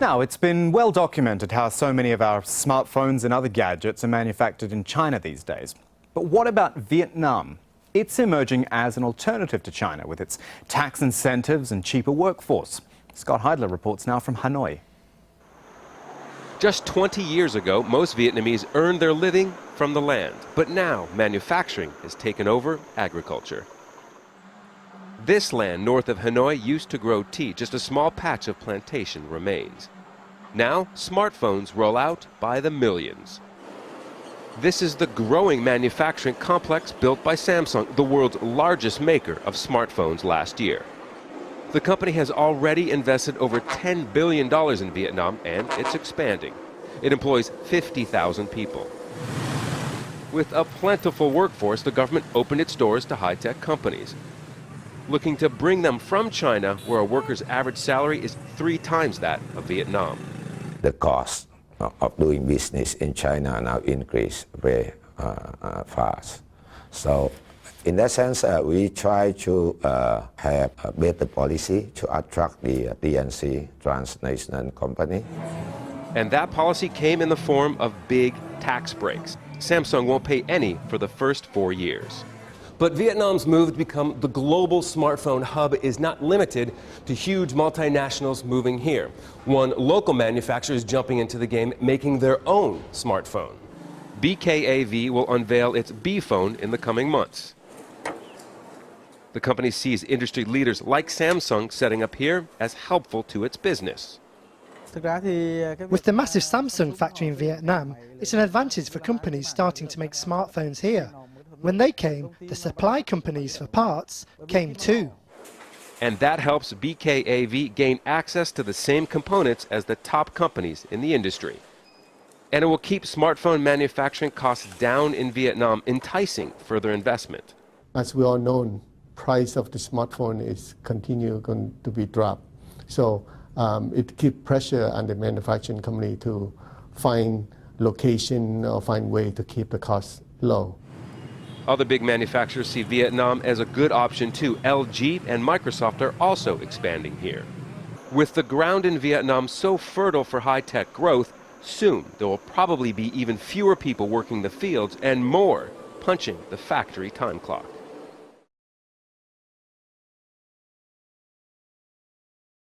Now, it's been well documented how so many of our smartphones and other gadgets are manufactured in China these days. But what about Vietnam? It's emerging as an alternative to China with its tax incentives and cheaper workforce. Scott Heidler reports now from Hanoi. Just 20 years ago, most Vietnamese earned their living from the land. But now, manufacturing has taken over agriculture. This land north of Hanoi used to grow tea. Just a small patch of plantation remains. Now, smartphones roll out by the millions. This is the growing manufacturing complex built by Samsung, the world's largest maker of smartphones last year. The company has already invested over $10 billion in Vietnam, and it's expanding. It employs 50,000 people. With a plentiful workforce, the government opened its doors to high-tech companies, looking to bring them from China, where a worker's average salary is 3 times that of Vietnam. The cost of doing business in China now increased very fast. So in that sense, we try to have a better policy to attract the TNC, transnational company. And that policy came in the form of big tax breaks. Samsung won't pay any for the first 4 years. But Vietnam's move to become the global smartphone hub is not limited to huge multinationals moving here. One local manufacturer is jumping into the game, making their own smartphone. BKAV will unveil its B phone in the coming months. The company sees industry leaders like Samsung setting up here as helpful to its business. With the massive Samsung factory in Vietnam, it's an advantage for companies starting to make smartphones here. When they came, the supply companies for parts came too. And that helps BKAV gain access to the same components as the top companies in the industry. And it will keep smartphone manufacturing costs down in Vietnam, enticing further investment. As we all know, price of the smartphone is going to be dropped. So it keeps pressure on the manufacturing company to find location or find way to keep the costs low. Other big manufacturers see Vietnam as a good option too. LG and Microsoft are also expanding here. With the ground in Vietnam so fertile for high-tech growth, soon there will probably be even fewer people working the fields and more punching the factory time clock.